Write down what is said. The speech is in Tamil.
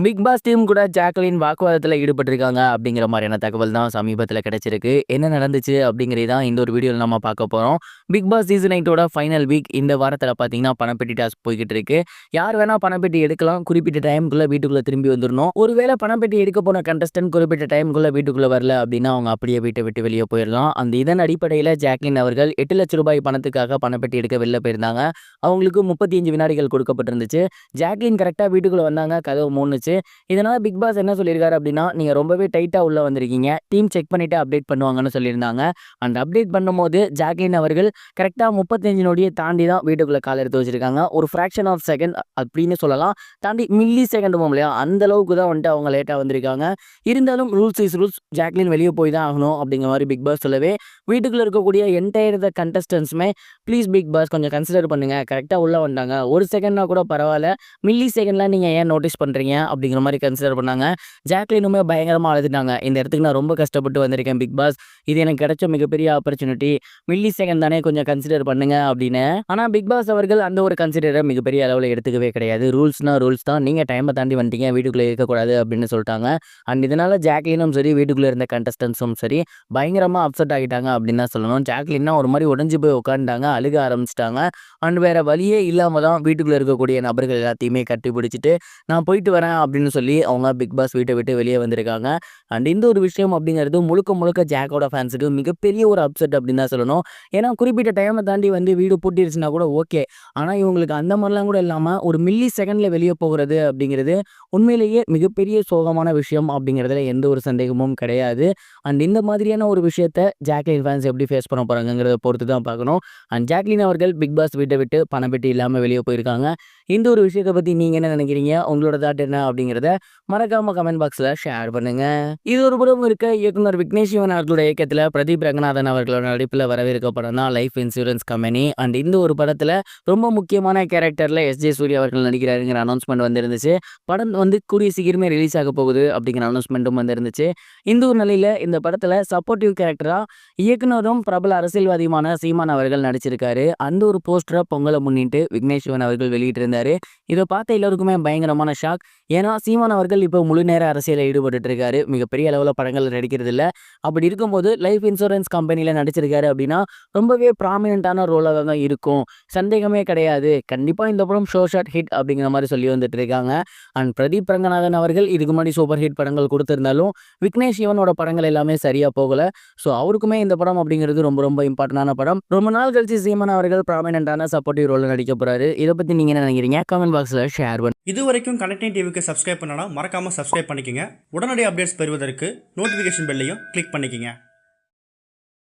பிக் பாஸ் டீம் கூட ஜாக்லின் வாக்குவாதத்துல ஈடுபட்டிருக்காங்க அப்படிங்கிற மாதிரியான தகவல் தான் சமீபத்துல கிடைச்சிருக்கு. என்ன நடந்துச்சு அப்படிங்கிறது தான் இந்த ஒரு வீடியோல நம்ம பார்க்க போறோம். பிக் பாஸ் சீசன் 8ஓட ஃபைனல் வீக் இந்த வாரத்துல பாத்தீங்கன்னா பணப்பெட்டி டாஸ்க் போய்கிட்டு இருக்கு. யார் வேணா பணப்பெட்டி எடுக்கலாம். குறிப்பிட்ட டைமுக்குள்ள வீட்டுக்குள்ள திரும்பி வந்துடணும். ஒருவேளை பணப்பெட்டி எடுக்க போன கண்டஸ்டன்ட் குறிப்பிட்ட டைமுக்குள்ள வீட்டுக்குள்ள வரல அப்படின்னா அவங்க அப்படியே வீட்டை விட்டு வெளியே போயிடலாம். இதன் அடிப்படையில ஜாக்லின் அவர்கள் 8 லட்சம் ரூபாய் பணத்துக்காக பணப்பெட்டி எடுக்க வெளில போயிருந்தாங்க. அவங்களுக்கு 35 வினாடிகள் கொடுக்கப்பட்டிருந்துச்சு. ஜாக்லின் கரெக்டா வீட்டுக்குள்ள வந்தாங்க. கதவு மூணுச்சு. இதனால பிக் பாஸ் என்ன சொல்லியிருக்காரு அப்படின்னா, நீங்க ரொம்பவே டைட்டா உள்ள வந்திருக்கீங்க. டீம் செக் பண்ணிட்டு அப்டேட் பண்ணுவாங்கன்னு சொல்லியிருந்தாங்க. அப்டேட் பண்ணும்போது ஜாக்லின் அவர்கள் கரெக்டா 35 நொடியை தாண்டி தான் வீட்டுக்குள்ள கால் எடுத்து வச்சிருக்காங்க. ஒரு ஃபிராக்ஷன் ஆஃப் செகண்ட் அப்படின்னு சொல்லலாம். தாண்டி மில்லி செகண்ட் இல்லையா, அந்த அளவுக்கு தான் வந்துட்டு அவங்க லேட்டா வந்திருக்காங்க. இருந்தாலும் ரூல்ஸ் இஸ் ரூல்ஸ். ஜாக்லின் வெளியே போய் தான் ஆகணும் அப்படிங்கிற மாதிரி பிக் பாஸ் சொல்லவே, வீட்டுக்குள்ள இருக்கக்கூடிய என்டையர் கண்டஸ்டன்ஸுமே ப்ளீஸ் பிக் பாஸ் கொஞ்சம் கன்சிடர் பண்ணுங்க. கரெக்டா உள்ள வந்தாங்க. ஒரு செகண்ட்னா கூட பரவாயில்ல. மில்லி செகண்ட்லாம் நீங்க ஏன் நோட்டீஸ் பண்றீங்க அப்படிங்கிற மாதிரி கன்சிடர் பண்ணாங்க. ஜாக்லினுமே பயங்கரமா அழுதுட்டாங்க. இந்த இடத்துக்கு நான் ரொம்ப கஷ்டப்பட்டு வந்திருக்கேன் பிக் பாஸ். இது எனக்கு கிடைச்ச மிகப்பெரிய ஆப்பர்ச்சுனிட்டி. மில்லி செகண்ட் தானே, கொஞ்சம் கன்சிடர் பண்ணுங்க அப்படின்னு. ஆனா பிக் பாஸ் அவர்கள் அந்த ஒரு கன்சிடரை மிகப்பெரிய அளவில் எடுத்துக்கவே கிடையாது. ரூல்ஸ்னா ரூல்ஸ் தான். நீங்க டைமை தாண்டி வந்துட்டீங்க, வீட்டுக்குள்ளே இருக்கக்கூடாது அப்படின்னு சொல்லிட்டாங்க. இதனால ஜாக்லினும் சரி, வீட்டுக்குள்ளே இருந்த கண்டஸ்டன்ஸும் சரி பயங்கரமா அப்செட் ஆகிட்டாங்க அப்படின்னு தான் சொல்லணும். ஜாக்லின்னா ஒரு மாதிரி உடஞ்சு போய் உட்காந்துட்டாங்க, அழுக ஆரம்பிச்சிட்டாங்க. வேற வழியே இல்லாம தான் வீட்டுக்குள்ள இருக்கக்கூடிய நபர்கள் எல்லாத்தையுமே கட்டி பிடிச்சிட்டு நான் போயிட்டு வரேன் அப்படின்னு சொல்லி அவங்க பிக் பாஸ் வீட்டை விட்டு வெளியே வந்திருக்காங்க. இந்த ஒரு விஷயம் அப்படிங்கிறது முழுக்க முழுக்க ஜாக்கோட ஃபேன்ஸுக்கு மிகப்பெரிய ஒரு அப்செட் அப்படின்னு தான் சொல்லணும். ஏன்னா குறிப்பிட்ட டைமை தாண்டி வந்து வீடு பூட்டிருச்சுன்னா கூட ஓகே. ஆனால் இவங்களுக்கு அந்த மாதிரிலாம் கூட இல்லாமல் ஒரு மில்லி செகண்டில் வெளியே போகிறது அப்படிங்கிறது உண்மையிலேயே மிகப்பெரிய சோகமான விஷயம் அப்படிங்கிறதுல எந்த ஒரு சந்தேகமும் கிடையாது. இந்த மாதிரியான ஒரு விஷயத்த ஜாக்லின் ஃபேன்ஸ் எப்படி ஃபேஸ் பண்ண போகிறாங்கிறத பொறுத்து தான் பார்க்கணும். ஜாக்லின் அவர்கள் பிக் பாஸ் வீட்டை விட்டு பணம் பெட்டி இல்லாமல் வெளியே போயிருக்காங்க. இந்த ஒரு விஷயத்தை பற்றி நீங்கள் என்ன நினைக்கிறீங்க? உங்களோட தாட் என்ன அப்படிங்கிறத மறக்காம கமெண்ட் பாக்ஸில் ஷேர் பண்ணுங்க. இது ஒரு புறம் இருக்க, இயக்குனர் விக்னேஷ் சிவன் அவர்களோட இயக்கத்தில் பிரதீப் ரங்கநாதன் அவர்களோட நடிப்பில் வரவிருக்க படம் தான் லைஃப் இன்சூரன்ஸ் கம்பெனி. இந்த ஒரு படத்தில் ரொம்ப முக்கியமான கேரக்டரில் எஸ்ஜே சூர்யா அவர்கள் நடிக்கிறாருங்கிற அனௌன்ஸ்மெண்ட் வந்துருந்துச்சு. படம் கூடிய சீக்கிரமே ரிலீஸ் ஆக போகுது அப்படிங்கிற அனௌன்ஸ்மெண்ட்டும் வந்துருந்துச்சு. இந்த ஒரு நிலையில் இந்த படத்தில் சப்போர்ட்டிவ் கேரக்டராக இயக்குனரும் பிரபல அரசியல்வாதியுமான சீமான் அவர்கள் நடிச்சிருக்காரு. அந்த ஒரு போஸ்டரை பொங்கலை முன்னிட்டு விக்னேஷ் சிவன் அவர்கள் வெளியிட்டிருந்தாரு. இதை பார்த்த எல்லாருக்குமே பயங்கரமான ஷாக். ஏன்னா சீமான் அவர்கள் இப்போ முழு நேர அரசியலில் ஈடுபட்டு இருக்காரு. மிகப்பெரிய அளவில் படங்கள் நடிக்கிறது இல்லை. அப்படி இருக்கும்போது லைஃப் இன்சூரன்ஸ் கம்பெனியில் நடிச்சிருக்காரு அப்படின்னா ரொம்பவே ப்ராமினென்ட்டான ரோலாக தான் இருக்கும், சந்தேகமே கிடையாது. கண்டிப்பாக இந்த படம் ஷோ ஷாட் ஹிட் அப்படிங்கிற மாதிரி சொல்லி வந்துட்டு இருக்காங்க. பிரதீப் ரங்கநாதன் அவர்கள் இதுக்கு முன்னாடி சூப்பர் ஹிட் படங்கள் கொடுத்திருந்தாலும் விக்னேஷ் சிவனோட படங்கள் எல்லாமே சரியா போகல. ஸோ அவருக்குமே இந்த படம் அப்படிங்கிறது ரொம்ப ரொம்ப இம்பார்ட்டன்டான படம். ரொம்ப நாள் கழிச்சு சீமான் அவர்கள் ப்ராமினென்ட்டான சப்போர்ட்டிவ் ரோல் நடிக்க போறாரு. இதை பத்தி நீங்க என்ன நினைக்கிறீங்க? கமெண்ட் பாக்ஸ்ல ஷேர் பண்ணுங்க. இது வரைக்கும் கனெக்டிங் டிவிக்கு சப்ஸ்கிரைப் பண்ணனா மறக்காம சப்ஸ்கிரைப் பண்ணிக்கங்க. உடனடி அப்டேட்ஸ் பெறுவதற்கு நோட்டிஃபிகேஷன் பெல்லையும் கிளிக் பண்ணிக்கங்க.